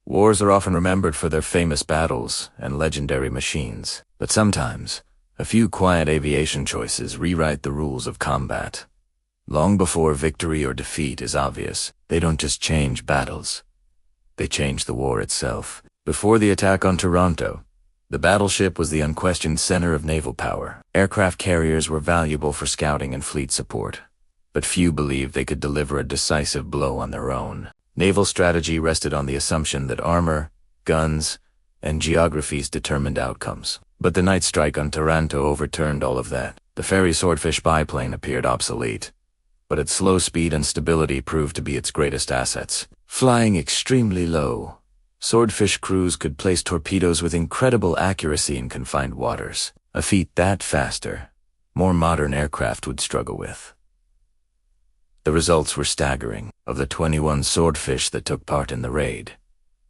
Wars are often remembered for their famous battles and legendary machines, but sometimes, a few quiet aviation choices rewrite the rules of combat. Long before victory or defeat is obvious, they don't just change battles. They change the war itself. Before the attack on Toronto, the battleship was the unquestioned center of naval power. Aircraft carriers were valuable for scouting and fleet support, but few believed they could deliver a decisive blow on their own. Naval strategy rested on the assumption that armor, guns, and geographies determined outcomes. But the night strike on Toronto overturned all of that. The ferry Swordfish biplane appeared obsolete, but its slow speed and stability proved to be its greatest assets. Flying extremely low, Swordfish crews could place torpedoes with incredible accuracy in confined waters, a feat that faster, more modern aircraft would struggle with. The results were staggering. Of the 21 Swordfish that took part in the raid,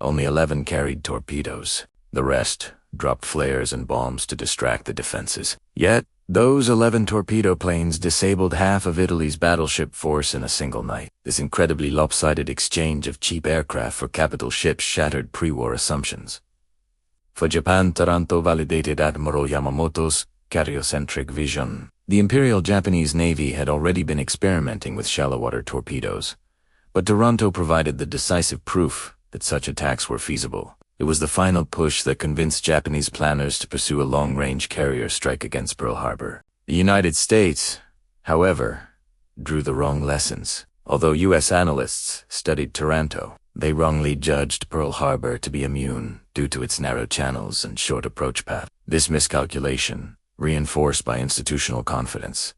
only 11 carried torpedoes. The rest dropped flares and bombs to distract the defenses. Yet, those 11 torpedo planes disabled half of Italy's battleship force in a single night. This incredibly lopsided exchange of cheap aircraft for capital ships shattered pre-war assumptions. For Japan, Taranto validated Admiral Yamamoto's carriocentric vision. The Imperial Japanese Navy had already been experimenting with shallow-water torpedoes, but Taranto provided the decisive proof that such attacks were feasible. It was the final push that convinced Japanese planners to pursue a long-range carrier strike against Pearl Harbor. The United States, however, drew the wrong lessons. Although U.S. analysts studied Taranto, they wrongly judged Pearl Harbor to be immune due to its narrow channels and short approach path. This miscalculation, reinforced by institutional confidence,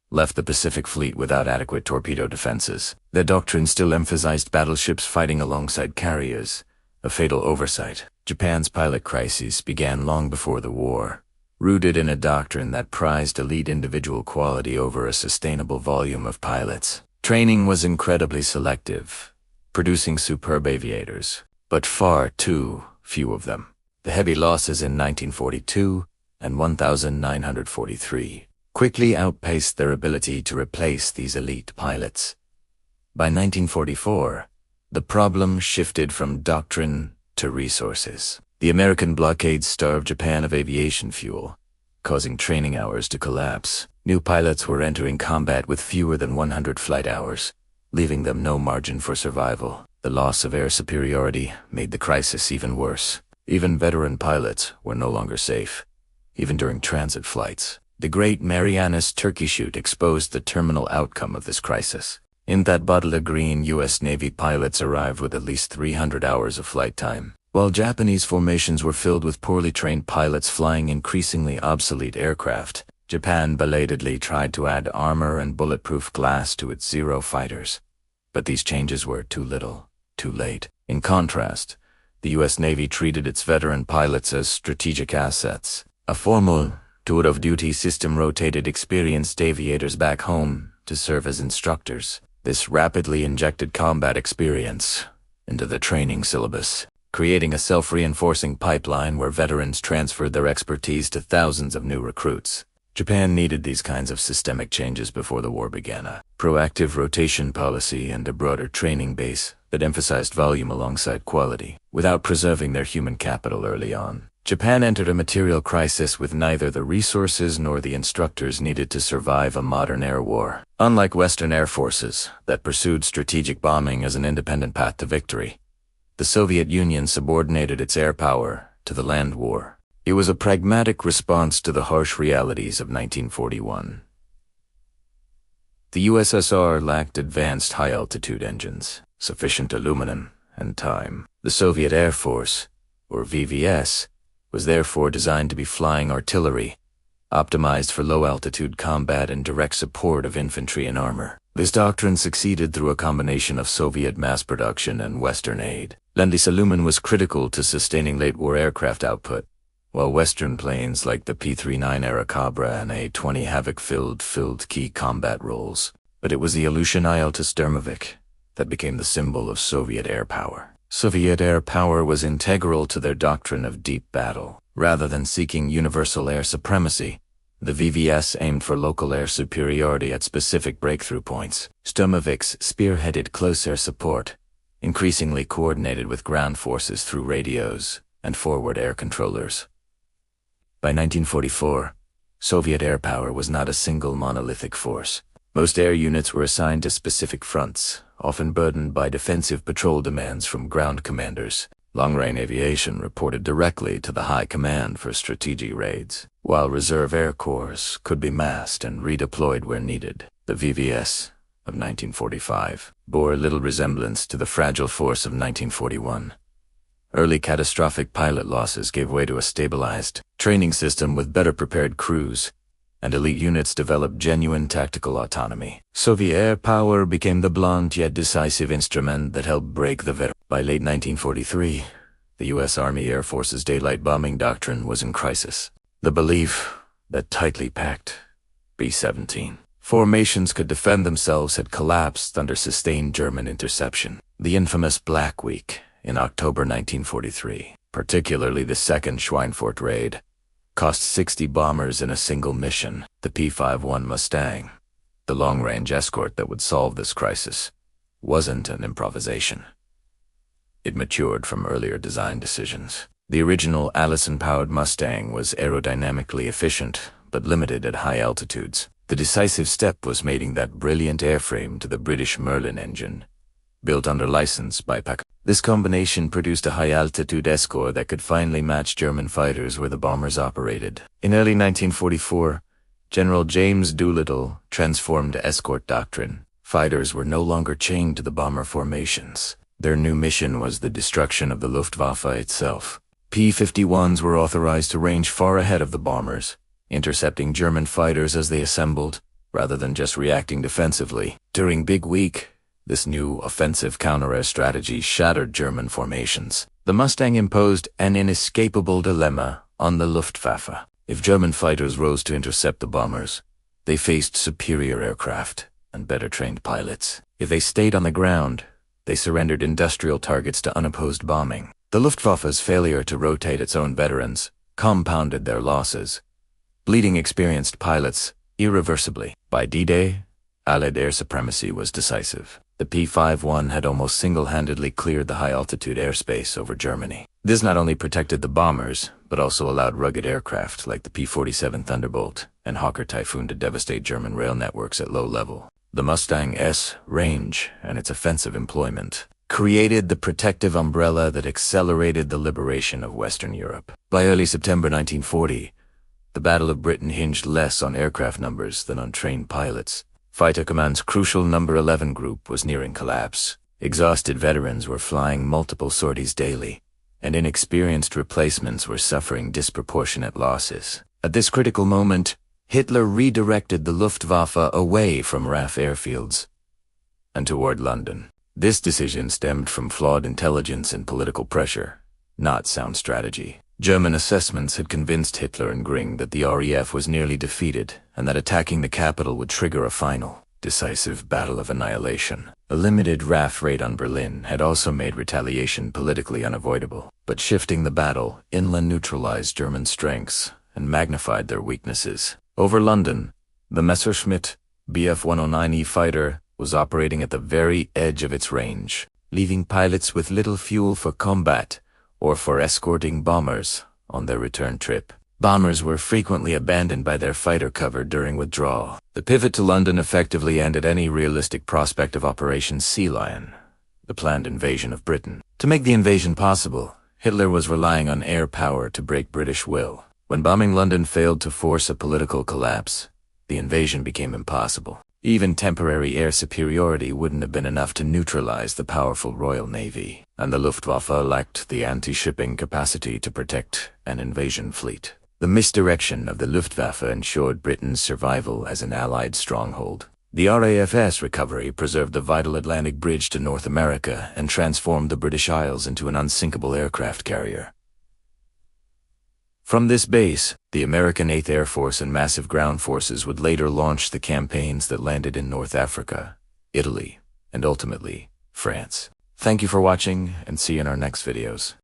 left the Pacific Fleet without adequate torpedo defenses. The doctrine still emphasized battleships fighting alongside carriers, a fatal oversight. Japan's pilot crises began long before the war, rooted in a doctrine that prized elite individual quality over a sustainable volume of pilots. Training was incredibly selective, producing superb aviators, but far too few of them. The heavy losses in 1942 and 1943 quickly outpaced their ability to replace these elite pilots. By 1944, the problem shifted from doctrine to resources. The American blockade starved Japan of aviation fuel, causing training hours to collapse. New pilots were entering combat with fewer than 100 flight hours, leaving them no margin for survival. The loss of air superiority made the crisis even worse. Even veteran pilots were no longer safe, even during transit flights. The Great Marianas Turkey Shoot exposed the terminal outcome of this crisis. In that bottle of green, U.S. Navy pilots arrived with at least 300 hours of flight time, while Japanese formations were filled with poorly trained pilots flying increasingly obsolete aircraft. Japan belatedly tried to add armor and bulletproof glass to its Zero fighters, but these changes were too little, too late. In contrast, the U.S. Navy treated its veteran pilots as strategic assets. A formal tour-of-duty system rotated experienced aviators back home to serve as instructors. This rapidly injected combat experience into the training syllabus, creating a self-reinforcing pipeline where veterans transferred their expertise to thousands of new recruits. Japan needed these kinds of systemic changes before the war began. A proactive rotation policy and a broader training base that emphasized volume alongside quality, without preserving their human capital early on. Japan entered a material crisis with neither the resources nor the instructors needed to survive a modern air war. Unlike Western air forces that pursued strategic bombing as an independent path to victory, the Soviet Union subordinated its air power to the land war. It was a pragmatic response to the harsh realities of 1941. The USSR lacked advanced high-altitude engines, sufficient aluminum, and time. The Soviet Air Force, or VVS, was therefore designed to be flying artillery, optimized for low-altitude combat and direct support of infantry and armor. This doctrine succeeded through a combination of Soviet mass production and Western aid. Lend-Lease aluminum was critical to sustaining late-war aircraft output, while Western planes like the P-39 Airacobra and A-20 Havoc filled key combat roles. But it was the Aleutian Isle to Sturmovik that became the symbol of Soviet air power. Soviet air power was integral to their doctrine of deep battle. Rather than seeking universal air supremacy, the VVS aimed for local air superiority at specific breakthrough points. Sturmovik's spearheaded close air support, increasingly coordinated with ground forces through radios and forward air controllers. By 1944, Soviet air power was not a single monolithic force. Most air units were assigned to specific fronts, often burdened by defensive patrol demands from ground commanders. Long-range aviation reported directly to the High Command for strategic raids, while reserve air corps could be massed and redeployed where needed. The VVS of 1945 bore little resemblance to the fragile force of 1941. Early catastrophic pilot losses gave way to a stabilized training system with better prepared crews, and elite units developed genuine tactical autonomy. Soviet air power became the blunt yet decisive instrument that helped break the veteran. By late 1943, the U.S. Army Air Force's daylight bombing doctrine was in crisis. The belief that tightly packed B-17 formations could defend themselves had collapsed under sustained German interception. The infamous Black Week in October 1943, particularly the second Schweinfurt raid, cost 60 bombers in a single mission. The P-51 Mustang, the long-range escort that would solve this crisis, wasn't an improvisation. It matured from earlier design decisions. The original Allison-powered Mustang was aerodynamically efficient, but limited at high altitudes. The decisive step was mating that brilliant airframe to the British Merlin engine, built under license by Packard. This combination produced a high-altitude escort that could finally match German fighters where the bombers operated. In early 1944, General James Doolittle transformed escort doctrine. Fighters were no longer chained to the bomber formations. Their new mission was the destruction of the Luftwaffe itself. P-51s were authorized to range far ahead of the bombers, intercepting German fighters as they assembled, rather than just reacting defensively. During Big Week, this new offensive counter-air strategy shattered German formations. The Mustang imposed an inescapable dilemma on the Luftwaffe. If German fighters rose to intercept the bombers, they faced superior aircraft and better-trained pilots. If they stayed on the ground, they surrendered industrial targets to unopposed bombing. The Luftwaffe's failure to rotate its own veterans compounded their losses, bleeding experienced pilots irreversibly. By D-Day, Allied air supremacy was decisive. The P-51 had almost single-handedly cleared the high-altitude airspace over Germany. This not only protected the bombers, but also allowed rugged aircraft like the P-47 Thunderbolt and Hawker Typhoon to devastate German rail networks at low level. The Mustang's range and its offensive employment created the protective umbrella that accelerated the liberation of Western Europe. By early September 1940, the Battle of Britain hinged less on aircraft numbers than on trained pilots. Fighter Command's crucial No. 11 group was nearing collapse. Exhausted veterans were flying multiple sorties daily, and inexperienced replacements were suffering disproportionate losses. At this critical moment, Hitler redirected the Luftwaffe away from RAF airfields and toward London. This decision stemmed from flawed intelligence and political pressure, not sound strategy. German assessments had convinced Hitler and Göring that the RAF was nearly defeated and that attacking the capital would trigger a final, decisive battle of annihilation. A limited RAF raid on Berlin had also made retaliation politically unavoidable, but shifting the battle inland neutralized German strengths and magnified their weaknesses. Over London, the Messerschmitt Bf-109E fighter was operating at the very edge of its range, leaving pilots with little fuel for combat or for escorting bombers on their return trip. Bombers were frequently abandoned by their fighter cover during withdrawal. The pivot to London effectively ended any realistic prospect of Operation Sea Lion, the planned invasion of Britain. To make the invasion possible, Hitler was relying on air power to break British will. When bombing London failed to force a political collapse, the invasion became impossible. Even temporary air superiority wouldn't have been enough to neutralize the powerful Royal Navy, and the Luftwaffe lacked the anti-shipping capacity to protect an invasion fleet. The misdirection of the Luftwaffe ensured Britain's survival as an Allied stronghold. The RAF's recovery preserved the vital Atlantic bridge to North America and transformed the British Isles into an unsinkable aircraft carrier. From this base, the American 8th Air Force and massive ground forces would later launch the campaigns that landed in North Africa, Italy, and ultimately, France. Thank you for watching, and see you in our next videos.